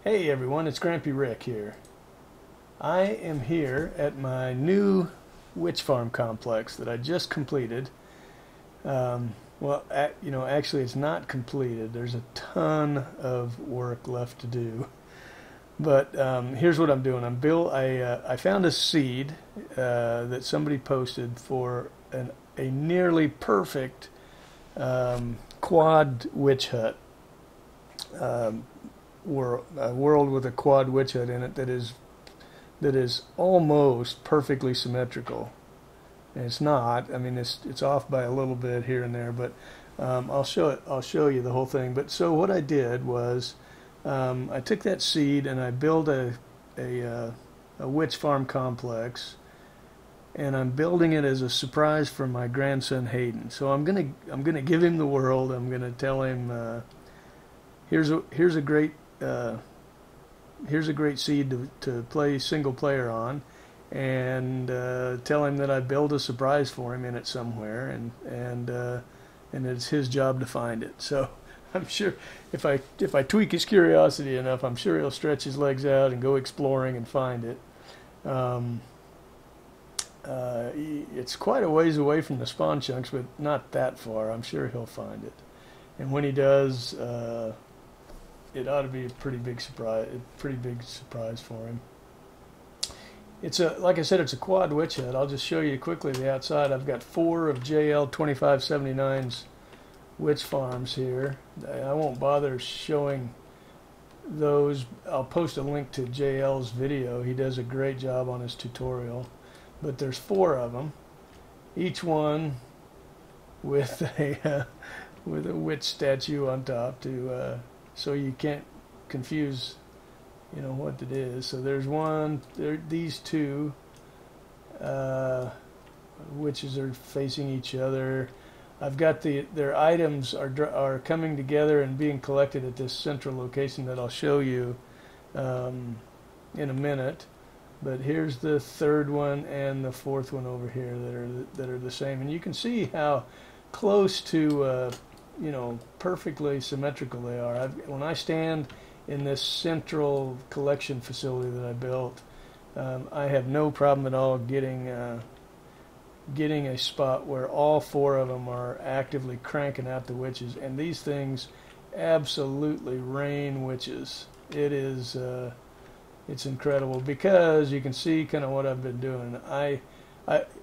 Hey everyone, it's Grampy Rick here. I am here at my new witch farm complex that I just completed. Actually it's not completed. There's a ton of work left to do. But here's what I'm doing. I found a seed that somebody posted for a nearly perfect quad witch hut. A world with a quad witch hut in it that is almost perfectly symmetrical. And it's not. I mean, it's off by a little bit here and there, but I'll show you the whole thing. But so what I did was I took that seed and I built a witch farm complex, and I'm building it as a surprise for my grandson Hayden. So I'm gonna give him the world. I'm gonna tell him here's a great seed to play single player on, and tell him that I built a surprise for him in it somewhere, and it's his job to find it. So I'm sure if I tweak his curiosity enough, I'm sure he'll stretch his legs out and go exploring and find it. It's quite a ways away from the spawn chunks, but not that far. I'm sure he'll find it, and when he does, it ought to be a pretty big surprise for him. Like I said, it's a quad witch hut. I'll just show you quickly the outside. I've got 4 of JL 2579's witch farms here. I won't bother showing those. I'll post a link to JL's video. He does a great job on his tutorial. But there's 4 of them, each one with a witch statue on top to so you can't confuse, what it is. So there's these 2 witches are facing each other. I've got their items are coming together and being collected at this central location that I'll show you in a minute. But here's the 3rd one and the 4th one over here that are the same, and you can see how close to perfectly symmetrical they are. When I stand in this central collection facility that I built, I have no problem at all getting a spot where all 4 of them are actively cranking out the witches, and these things absolutely rain witches. It's incredible, because you can see kind of what I've been doing.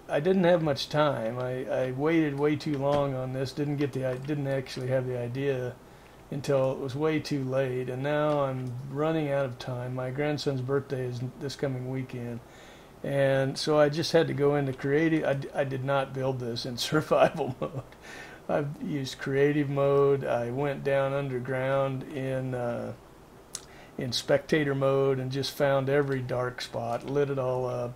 I didn't have much time. I waited way too long on this. Didn't actually have the idea until it was way too late, and now I'm running out of time. My grandson's birthday is this coming weekend, and so I just had to go into creative. I did not build this in survival mode. I've used creative mode. I went down underground in spectator mode and just found every dark spot, lit it all up,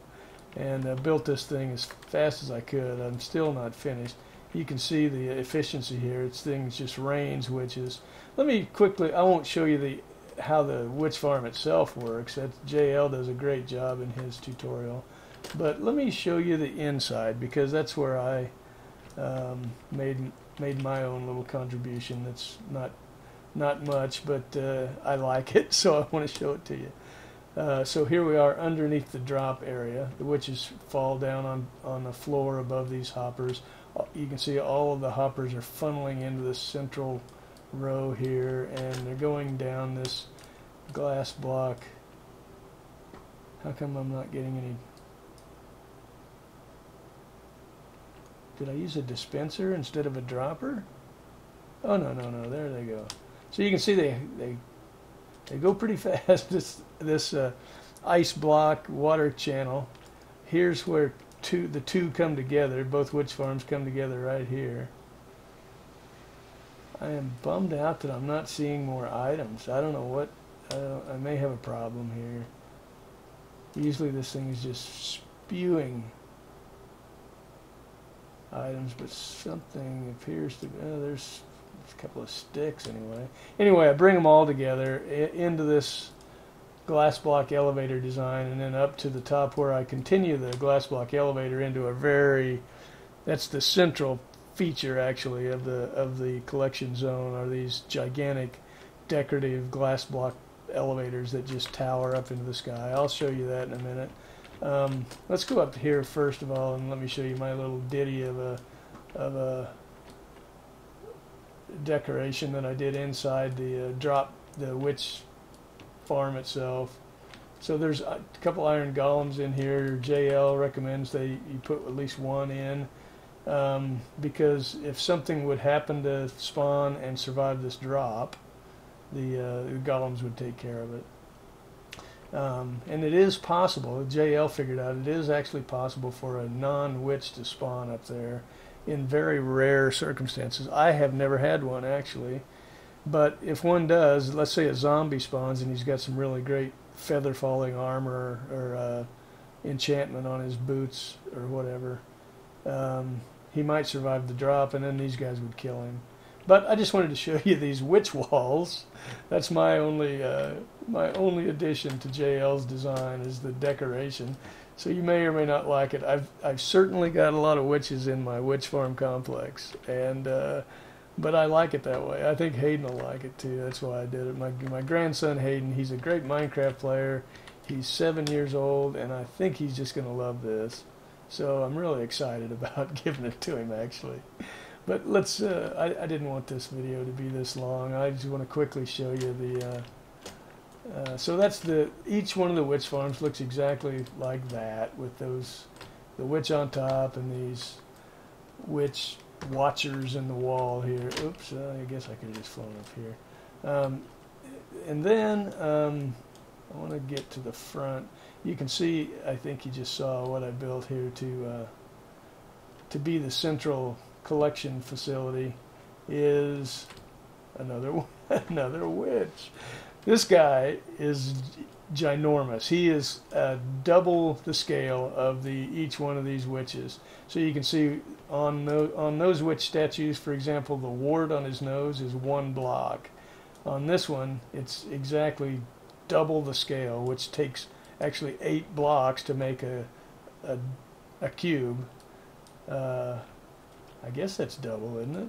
and built this thing as fast as I could. I'm still not finished. You can see the efficiency here. It's things just rains witches. Let me quickly, I won't show you how the witch farm itself works. JL does a great job in his tutorial. But let me show you the inside, because that's where I made my own little contribution. That's not much, but I like it, so I want to show it to you. So here we are underneath the drop area. The witches fall down on the floor above these hoppers. You can see all of the hoppers are funneling into this central row here, and they're going down this glass block. How come I'm not getting any? Did I use a dispenser instead of a dropper? Oh, no, there they go. So you can see they go pretty fast. This ice block water channel. Here's where the two come together. Both witch farms come together right here. I am bummed out that I'm not seeing more items. I don't know what. I may have a problem here. Usually this thing is just spewing items, but something appears to be. There's a couple of sticks anyway. Anyway, I bring them all together into this glass block elevator design, and then up to the top where I continue the glass block elevator into that's the central feature actually of the collection zone, are these gigantic decorative glass block elevators that just tower up into the sky. I'll show you that in a minute. Let's go up here first of all, and let me show you my little ditty of a decoration that I did inside the witch farm itself. So there's a couple iron golems in here. JL recommends you put at least one in, because if something would happen to spawn and survive this drop, the golems would take care of it. And it is possible, JL figured out, it is actually possible for a non-witch to spawn up there in very rare circumstances. I have never had one actually, but if one does, let's say a zombie spawns and he's got some really great feather falling armor or enchantment on his boots or whatever, he might survive the drop, and then these guys would kill him. But I just wanted to show you these witch walls. That's my only addition to JL's design, is the decoration. So you may or may not like it. I've certainly got a lot of witches in my witch farm complex, and but I like it that way. I think Hayden will like it too. That's why I did it. My grandson Hayden, he's a great Minecraft player. He's 7 years old, and I think he's just going to love this. So I'm really excited about giving it to him actually. But let's, I didn't want this video to be this long. I just want to quickly show you so that's each one of the witch farms looks exactly like that, with the witch on top and these witch watchers in the wall here. Oops, I guess I could have just flown up here. And then I want to get to the front. You can see, I think you just saw what I built here to be the central collection facility is another witch. This guy is ginormous. He is double the scale of each one of these witches. So you can see on those witch statues, for example, the wart on his nose is 1 block. On this one, it's exactly double the scale, which takes actually 8 blocks to make a cube. I guess that's double, isn't it?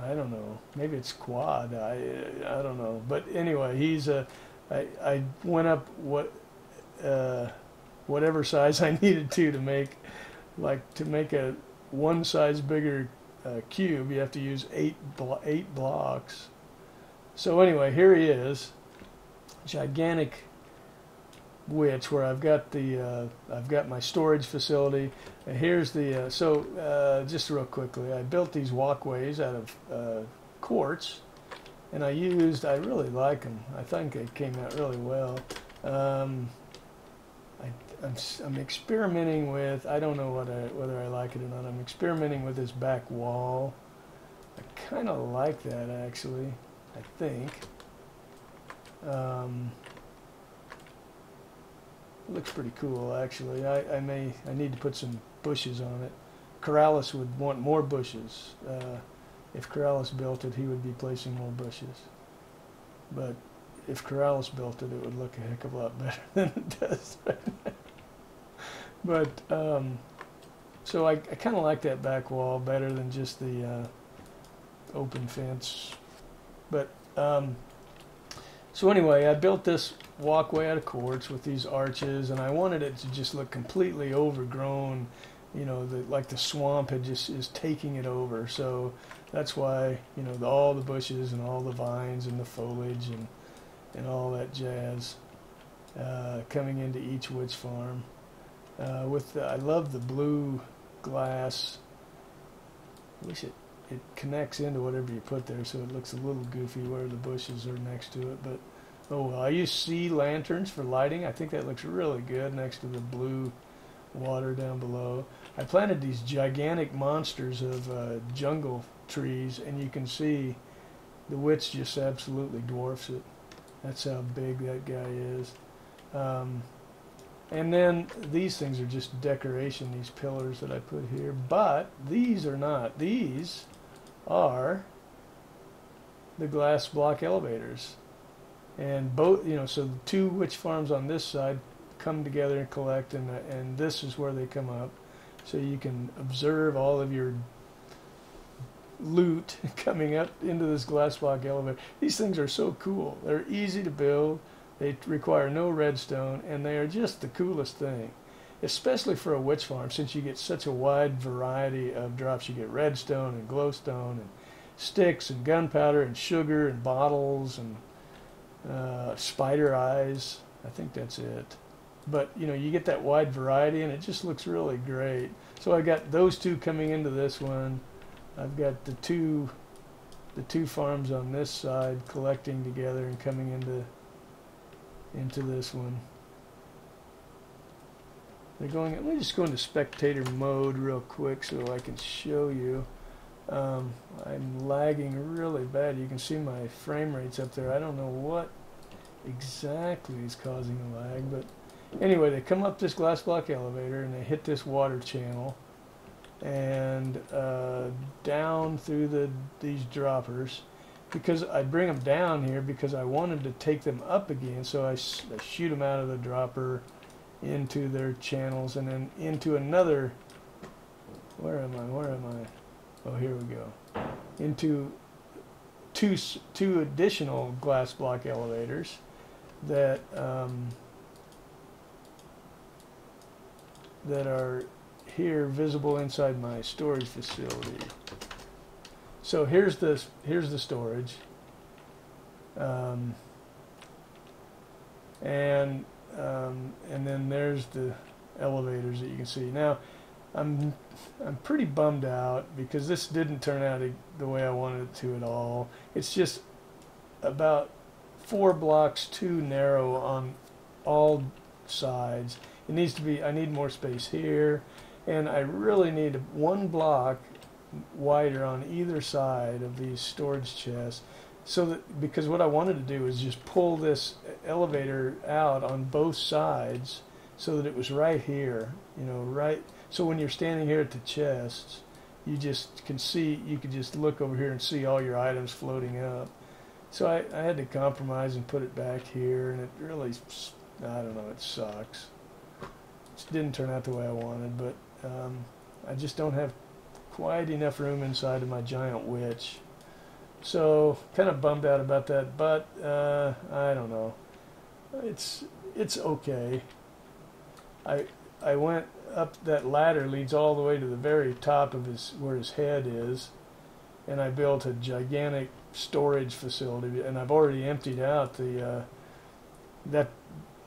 I don't know. Maybe it's quad. I don't know. But anyway, he's I went up whatever size I needed to make a 1 size bigger cube. You have to use 8 blocks. So anyway, here he is, gigantic witch, where I've got my storage facility, and here's just real quickly, I built these walkways out of quartz, and I really like them. I think they came out really well. I'm experimenting with, I don't know whether I like it or not, I'm experimenting with this back wall. I kind of like that actually, I think. Looks pretty cool actually. I need to put some bushes on it. Corrales would want more bushes. If Corrales built it, he would be placing more bushes. But if Corrales built it, it would look a heck of a lot better than it does right now. But so I kind of like that back wall better than just the open fence. But so anyway, I built this walkway out of quartz with these arches, and I wanted it to just look completely overgrown. You know, like the swamp is taking it over. So that's why, you know, all the bushes and all the vines and the foliage and all that jazz coming into each witch farm. I love the blue glass. I wish it connects into whatever you put there, so it looks a little goofy where the bushes are next to it. But oh well, I use sea lanterns for lighting. I think that looks really good next to the blue water down below. I planted these gigantic monsters of jungle trees, and you can see the witch just absolutely dwarfs it. That's how big that guy is. And then these things are just decoration, these pillars that I put here. But these are not. These are the glass block elevators. And both, you know, so the 2 witch farms on this side come together and collect, and this is where they come up. So you can observe all of your loot coming up into this glass block elevator. These things are so cool. They're easy to build. They require no redstone, and they are just the coolest thing, especially for a witch farm, since you get such a wide variety of drops. You get redstone and glowstone and sticks and gunpowder and sugar and bottles and spider eyes. I think that's it. But you know, you get that wide variety, and it just looks really great. So I got those two coming into this one. I've got the two farms on this side collecting together and coming into this one. They're going. Let me just go into spectator mode real quick so I can show you. I'm lagging really bad. You can see my frame rates up there. I don't know what exactly is causing the lag, but anyway, they come up this glass block elevator and they hit this water channel and down through these droppers, because I bring them down here because I wanted to take them up again, so I shoot them out of the dropper into their channels and then into another, where am I? Oh, here we go. Into two additional glass block elevators that that are here visible inside my storage facility. So here's the storage, and then there's the elevators that you can see. Now I'm pretty bummed out because this didn't turn out the way I wanted it to at all. It's just about 4 blocks too narrow on all sides. It needs to be, I need more space here, and I really need 1 block wider on either side of these storage chests, so that, because what I wanted to do is just pull this elevator out on both sides so that it was right here, you know, right. So when you're standing here at the chests, you just can see, you could just look over here and see all your items floating up. So I had to compromise and put it back here, and it really, I don't know, it sucks. It didn't turn out the way I wanted, but I just don't have quite enough room inside of my giant witch. So kind of bummed out about that, but I don't know. It's okay. I went up, that ladder leads all the way to the very top of where his head is, and I built a gigantic storage facility, and I've already emptied out that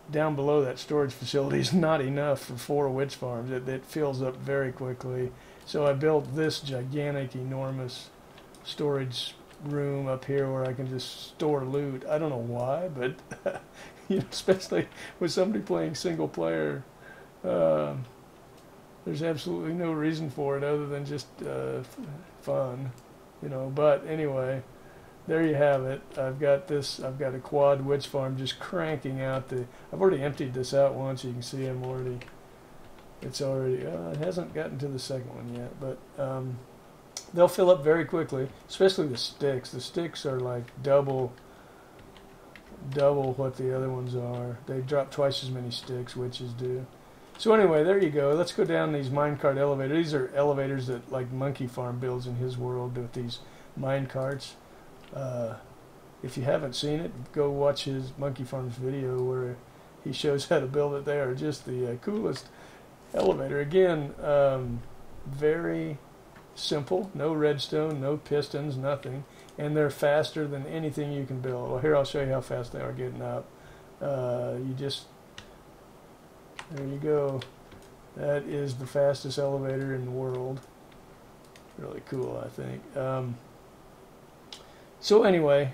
down below that storage facility is not enough for 4 witch farms. It fills up very quickly. So I built this gigantic, enormous storage room up here where I can just store loot. I don't know why, but you know, especially with somebody playing single player, there's absolutely no reason for it other than just fun, you know. But anyway, there you have it. I've got a quad witch farm just cranking out I've already emptied this out once. You can see it hasn't gotten to the second one yet, but they'll fill up very quickly, especially the sticks. The sticks are like double what the other ones are. They drop twice as many sticks, witches do. So anyway, there you go. Let's go down these minecart elevators. These are elevators that like MonkeyFarm builds in his world with these minecarts. If you haven't seen it, go watch his MonkeyFarm's video where he shows how to build it. They are just the coolest elevator. Again, very simple, no redstone, no pistons, nothing, and they're faster than anything you can build. Well, here I'll show you how fast they are getting up. There you go. That is the fastest elevator in the world. Really cool, I think. So anyway,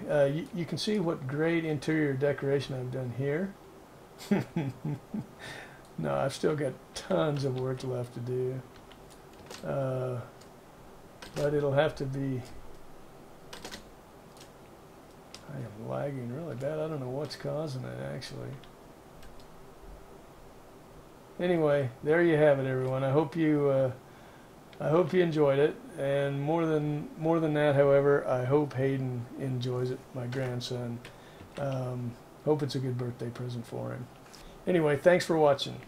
you can see what great interior decoration I've done here. No, I've still got tons of work left to do. But it'll have to be... I am lagging really bad. I don't know what's causing it, actually. Anyway, there you have it, everyone. I hope you enjoyed it, and more than that, however, I hope Hayden enjoys it, my grandson. Hope it's a good birthday present for him. Anyway, thanks for watching.